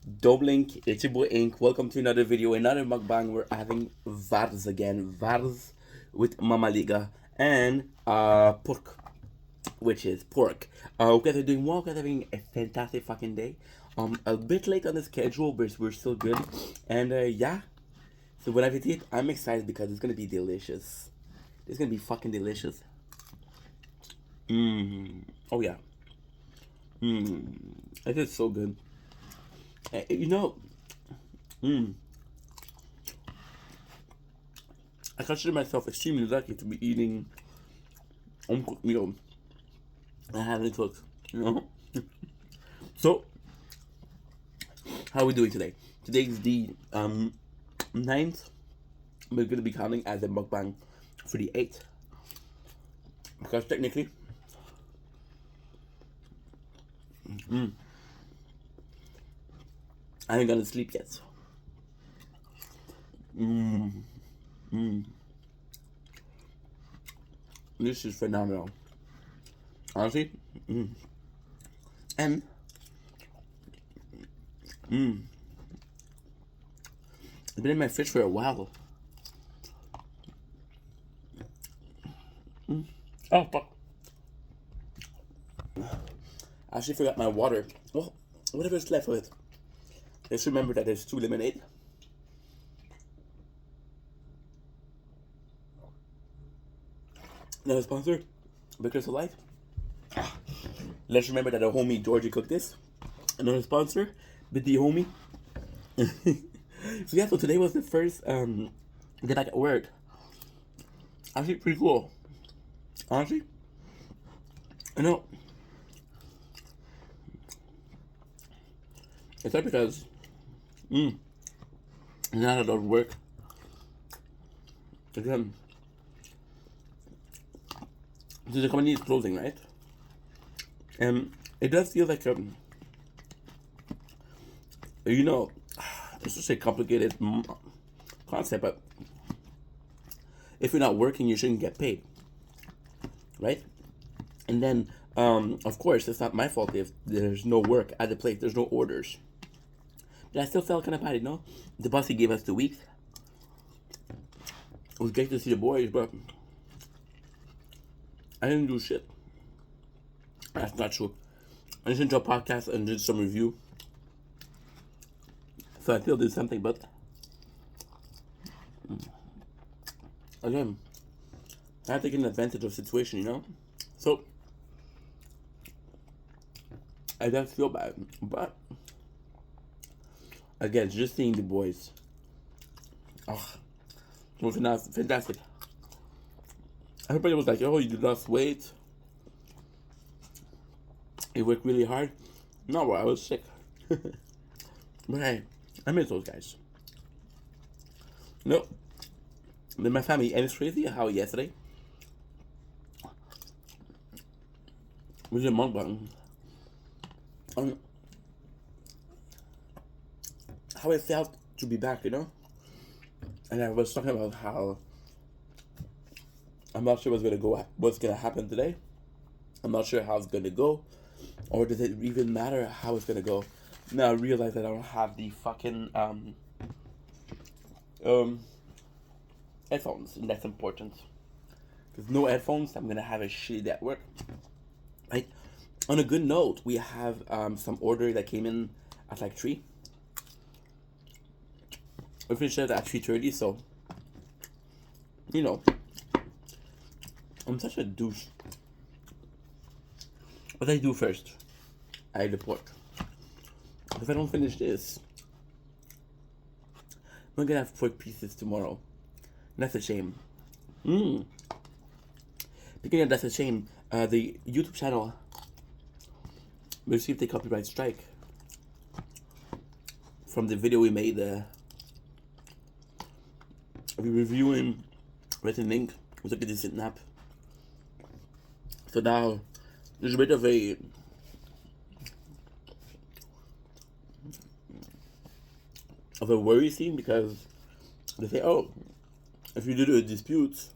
Doblink, it's your boy Ink. Welcome to another video, another mukbang. We're having Vars again. Vars with Mama Liga and pork, which is pork. Hope you guys are doing well. Guys are having a fantastic fucking day. A bit late on the schedule, but we're still good. And yeah, so when I eat it, I'm excited because it's gonna be delicious. It's gonna be fucking delicious. Oh yeah. It is so good. You know, I consider myself extremely lucky to be eating home cooked meal and having it cooked. You know. So, how are we doing today? Today is the 9th. We're gonna be counting as a mukbang for the 8th because technically, I ain't gonna sleep yet. This is phenomenal. Honestly. And it's been in my fridge for a while. Oh fuck. I actually forgot my water. Well, whatever's left of it. Just remember that there's 2 lemonade. Another sponsor, Because of Life. Let's remember that a homie Georgie cooked this. Another sponsor, Bit the homie. So yeah, so today was the first day back at work. Actually pretty cool. Honestly. I know. It's not because not a lot of work. Again, the company is closing, right? And it does feel like you know, it's just a complicated concept, but if you're not working, you shouldn't get paid, right? And then, of course, it's not my fault if there's no work at the place, there's no orders. But I still felt kind of bad, you know? The boss, he gave us 2 weeks. It was great to see the boys, but I didn't do shit. That's not true. I listened to a podcast and did some review. So I still did something, but again, I have taken advantage of the situation, you know? So I don't feel bad, but again, just seeing the boys, it was fantastic. Everybody was like, "Oh, you lost weight. You worked really hard." No, bro, I was sick. But hey, I miss those guys. No, then my family, and it's crazy how yesterday we did mukbang. How it felt to be back, you know? And I was talking about how I'm not sure what's gonna happen today. I'm not sure how it's gonna go, or does it even matter how it's gonna go? Now I realize that I don't have the fucking headphones, and that's important. Because no headphones, I'm gonna have a shitty day at work. Right. On a good note, we have some order that came in at like 3. We finished it at 3:30, so you know, I'm such a douche. What I do first, I eat the pork. If I don't finish this, I'm gonna have 4 pieces tomorrow. And that's a shame. Speaking of that's a shame, the YouTube channel received a copyright strike from the video we made. We reviewing Red and Link. We took a decent nap. So now there's a bit of a worry scene because they say, oh, if you do a dispute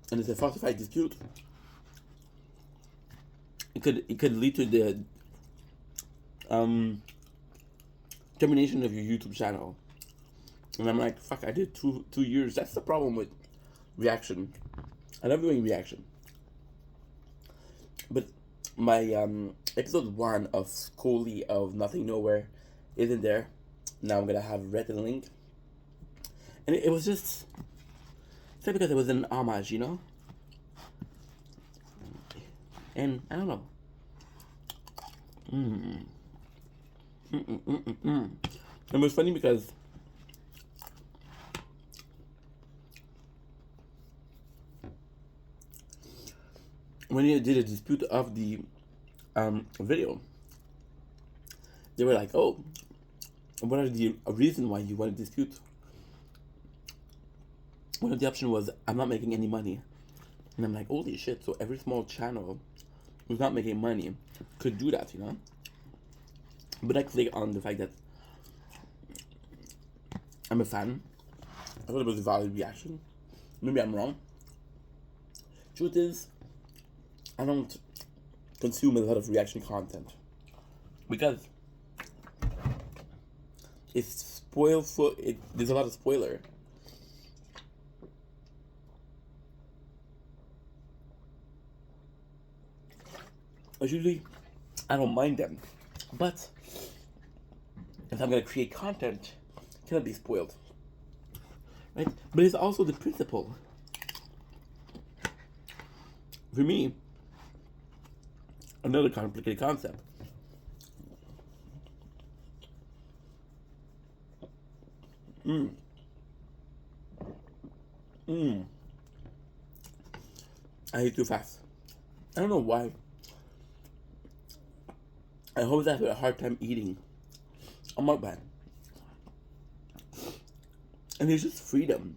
and it's a falsified dispute, it could lead to the termination of your YouTube channel. And I'm like, fuck, I did 2 years. That's the problem with reaction. I love doing reaction. But my episode 1 of Scully of Nothing Nowhere isn't there. Now I'm gonna have read the link. And it was just, it's because it was an homage, you know? And I don't know. It was funny because when you did a dispute of the video, they were like, "Oh, what are the reason why you want to dispute?" One of the options was, "I'm not making any money," and I'm like, "Holy shit!" So every small channel who's not making money could do that, you know. But I click on the fact that I'm a fan. I thought it was a valid reaction. Maybe I'm wrong. Truth is, I don't consume a lot of reaction content because it's there's a lot of spoiler. Usually, I don't mind them, but if I'm gonna create content, it cannot be spoiled, right? But it's also the principle. For me, another complicated concept. I eat too fast. I don't know why. I always have a hard time eating a mukbang. And it's just freedom.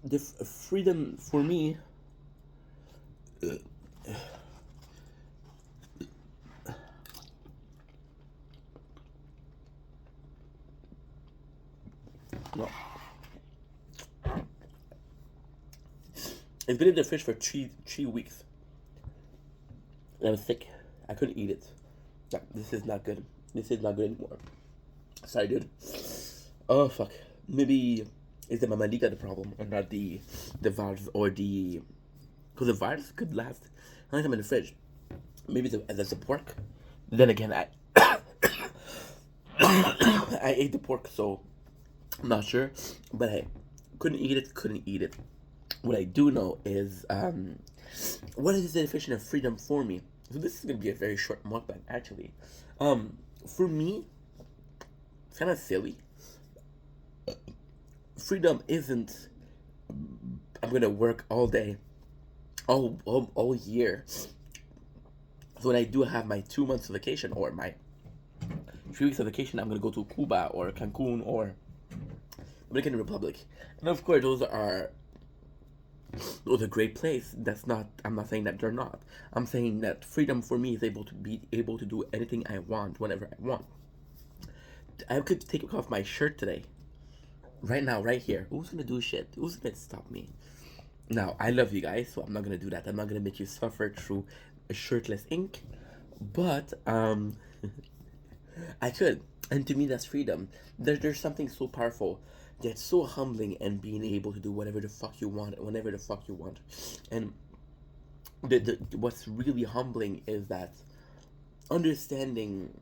The freedom for me no. It's been in the fridge for three weeks. I was sick. I couldn't eat it. No, this is not good. This is not good anymore. Sorry, dude. Oh fuck. Maybe is the Mama Liga the problem, or not the vars or the? Because the vars could last. I like them in the fridge. Maybe that's the pork. Then again, I I ate the pork, so I'm not sure. But hey, couldn't eat it. Couldn't eat it. What I do know is what is the definition of freedom for me? So this is gonna be a very short mukbang, actually. For me, it's kind of silly. Freedom isn't I'm gonna work all day, all year. So when I do have my 2 months of vacation or my 3 weeks of vacation, I'm gonna go to Cuba or Cancun or Dominican Republic, and of course those are great places. I'm not saying that they're not. I'm saying that freedom for me is able to do anything I want whenever I want. I could take off my shirt today, right now, right here. Who's gonna do shit? Who's gonna stop me? Now, I love you guys, so I'm not gonna do that. I'm not gonna make you suffer through a shirtless ink. But I could, and to me, that's freedom. There's something so powerful that's so humbling, and being able to do whatever the fuck you want, whenever the fuck you want. And what's really humbling is that understanding.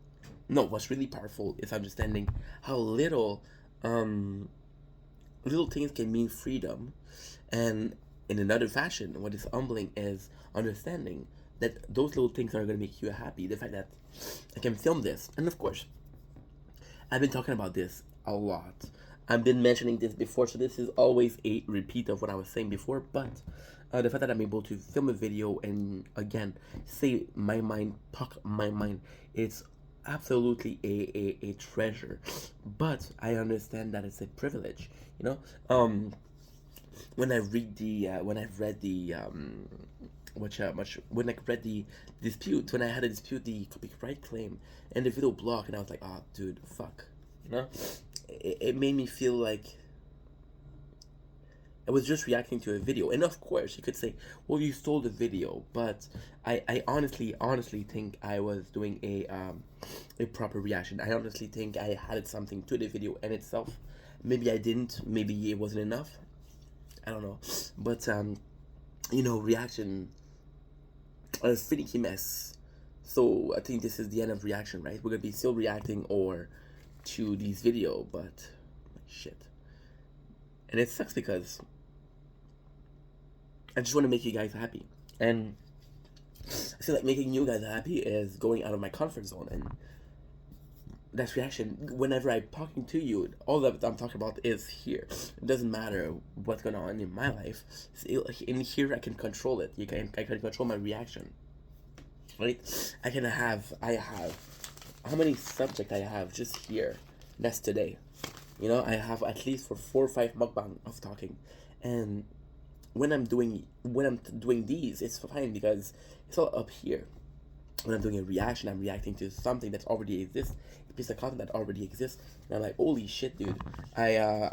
No, what's really powerful is understanding how little things can mean freedom, and in another fashion, what is humbling is understanding that those little things are going to make you happy. The fact that I can film this, and of course, I've been talking about this a lot. I've been mentioning this before, so this is always a repeat of what I was saying before. But the fact that I'm able to film a video and again say my mind, talk my mind, it's absolutely a treasure. But I understand that it's a privilege, you know. When I read the when I read the when I read the dispute, when I had to dispute the copyright claim and the video block, and I was like, oh dude, fuck, you know. It made me feel like I was just reacting to a video. And of course, you could say, well, you stole the video. But I honestly think I was doing a proper reaction. I honestly think I added something to the video in itself. Maybe I didn't. Maybe it wasn't enough. I don't know. But, reaction, a finicky mess. So I think this is the end of reaction, right? We're going to be still reacting or to these video, but shit. And it sucks because I just want to make you guys happy. And I feel like making you guys happy is going out of my comfort zone. And that's reaction. Whenever I'm talking to you, all that I'm talking about is here. It doesn't matter what's going on in my life. In here, I can control it. I can control my reaction. Right? I have how many subjects I have just here. That's today. I have at least for 4 or 5 mukbang of talking, and when I'm doing these, it's fine because it's all up here. When I'm doing a reaction, I'm reacting to something that already exists, a piece of content that already exists, and I'm like, holy shit, dude! I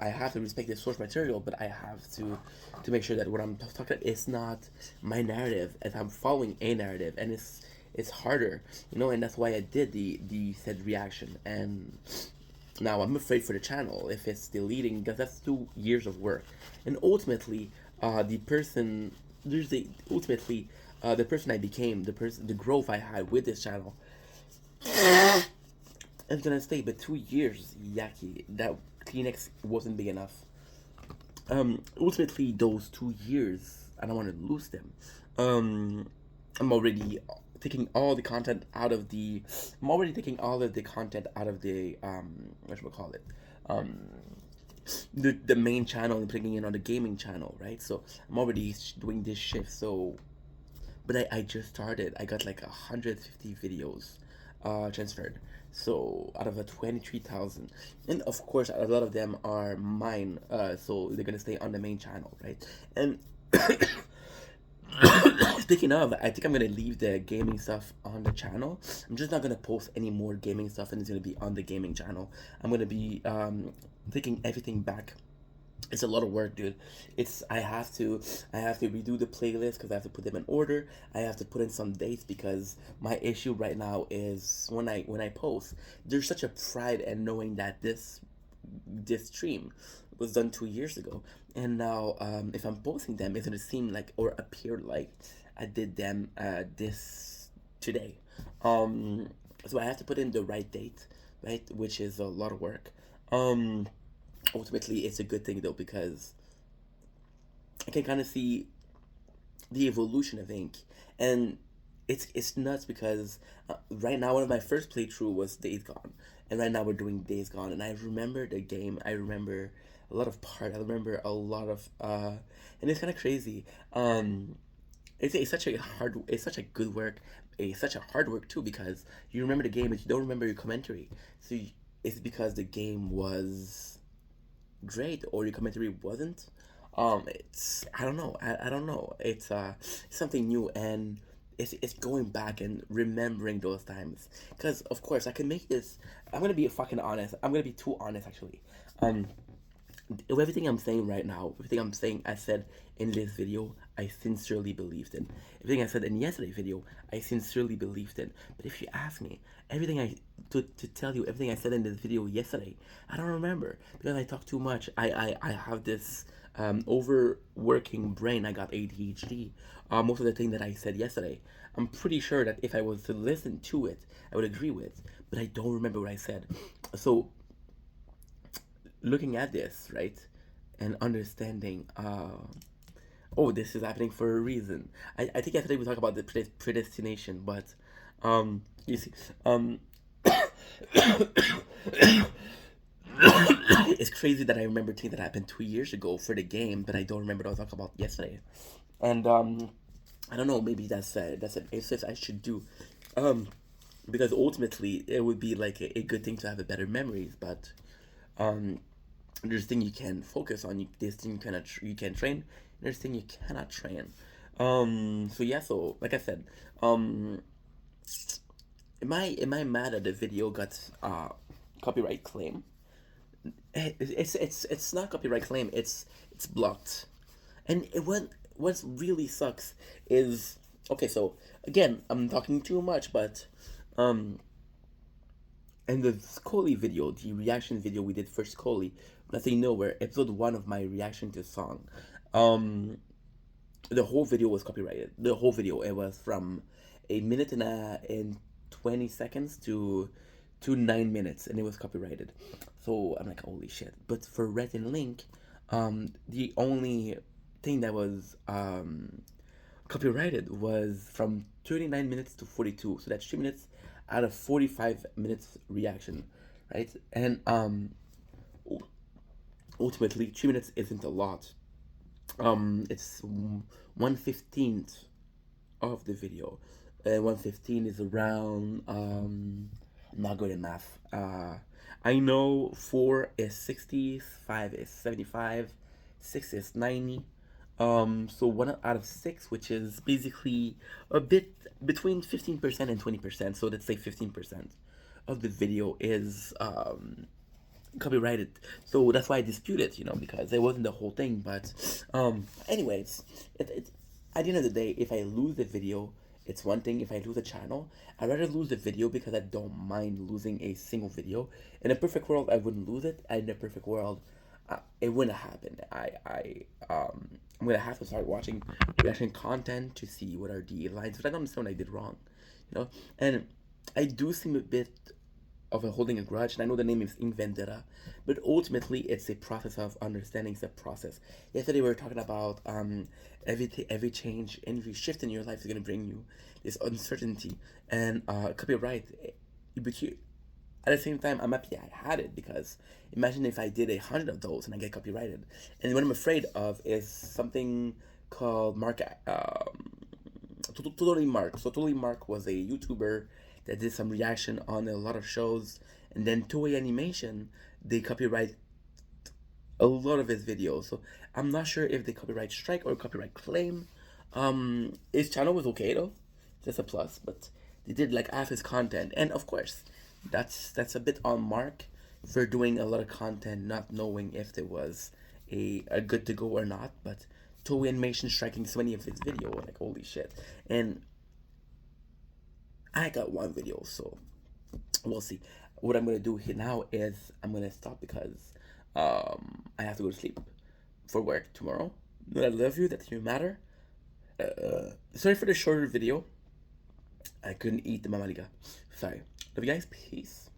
have to respect the source material, but I have to make sure that what I'm talking about is not my narrative, as I'm following a narrative, and it's harder, and that's why I did the said reaction. And now I'm afraid for the channel if it's deleting, because that's 2 years of work, and ultimately, the person I became, the growth I had with this channel, it's gonna stay. But 2 years, yaki, that Kleenex wasn't big enough. Ultimately, those 2 years, I don't want to lose them. I'm already taking all the content out of the. I'm already taking all of the content out of the what should we call it? The main channel and putting it on the gaming channel, right? So I'm already doing this shift. So, but I just started. I got like 150 videos transferred. So out of a 23,000, and of course a lot of them are mine. So they're gonna stay on the main channel, right? And speaking of, I think I'm gonna leave the gaming stuff on the channel. I'm just not gonna post any more gaming stuff, and it's gonna be on the gaming channel. I'm gonna be taking everything back. It's a lot of work, dude. I have to redo the playlist because I have to put them in order. I have to put in some dates because my issue right now is when I post, there's such a pride in knowing that this stream was done 2 years ago, and now if I'm posting them, it's gonna seem like or appear like I did them this today. So I have to put in the right date, right, which is a lot of work. Ultimately, it's a good thing though because I can kind of see the evolution of Ink, and it's nuts because right now one of my first playthrough was Days Gone, and right now we're doing Days Gone, and I remember the game. I remember a lot of part. I remember a lot of and it's kind of crazy. It's such a good work. It's such a hard work too because you remember the game but you don't remember your commentary. So it's because the game was great or your commentary wasn't. It's I don't know. I don't know. It's something new, and it's going back and remembering those times. Because of course I can make this. I'm gonna be fucking honest. I'm gonna be too honest actually. Everything I'm saying right now, everything I said in this video, I sincerely believed in. Everything I said in yesterday's video, I sincerely believed in. But if you ask me, to tell you everything I said in this video yesterday, I don't remember because I talk too much. I have this overworking brain. I got ADHD. Most of the thing that I said yesterday, I'm pretty sure that if I was to listen to it, I would agree with. But I don't remember what I said. So looking at this, right, and understanding, oh, this is happening for a reason. I think yesterday we talked about the predestination, but, you see, it's crazy that I remember things that happened 2 years ago for the game, but I don't remember what I was talking about yesterday. And, I don't know, maybe that's an exercise I should do, because ultimately it would be like a good thing to have a better memories, but, there's thing you can focus on. There's thing you can train. There's thing you cannot train. So yeah. So like I said, am I mad that the video got copyright claim? It's not copyright claim. It's blocked. And what really sucks is, okay, so again, I'm talking too much, but um and the Scully video, the reaction video we did for Scully, Nothing Nowhere, episode 1 of my reaction to song, um the whole video was copyrighted. The whole video, it was from a minute and 20 seconds to 9 minutes, and it was copyrighted. So I'm like, holy shit. But for Red and Link, the only thing that was copyrighted was from 39 minutes to 42. So that's 3 minutes out of 45 minutes reaction, right? And ultimately 3 minutes isn't a lot. It's 1/15th of the video. 1/15 is around I'm not good at math. I know 4 is 60, 5 is 75, 6 is 90. So 1 out of 6, which is basically a bit between 15% and 20%. So let's say 15% of the video is copyrighted. So that's why I dispute it, because it wasn't the whole thing. But anyways, at the end of the day, if I lose the video, it's one thing. If I lose a channel, I'd rather lose the video because I don't mind losing a single video. In a perfect world, I wouldn't lose it. In a perfect world, it wouldn't happen. I'm gonna have to start watching reaction content to see what are the lines, but I don't understand what I did wrong, And I do seem a bit of a holding a grudge, and I know the name is Invendera, but ultimately it's a process of understanding. It's a process. Yesterday we were talking about every change, every shift in your life is gonna bring you this uncertainty and copyright. But at the same time, I'm happy I had it, because imagine if I did 100 of those and I get copyrighted. And what I'm afraid of is something called Mark, Totally Mark. So Totally Mark was a YouTuber that did some reaction on a lot of shows, and then Toei Animation, they copyright a lot of his videos. So I'm not sure if they copyright strike or copyright claim. His channel was okay though, just a plus, but they did like half his content, and of course, that's a bit on Mark for doing a lot of content, not knowing if there was a good to go or not. But Toei Animation striking so many of his videos, like holy shit. And I got one video, so we'll see. What I'm gonna do here now is I'm gonna stop, because I have to go to sleep for work tomorrow. But I love you, that you matter. Sorry for the shorter video. I couldn't eat the mamaliga. Sorry. Love you guys. Peace.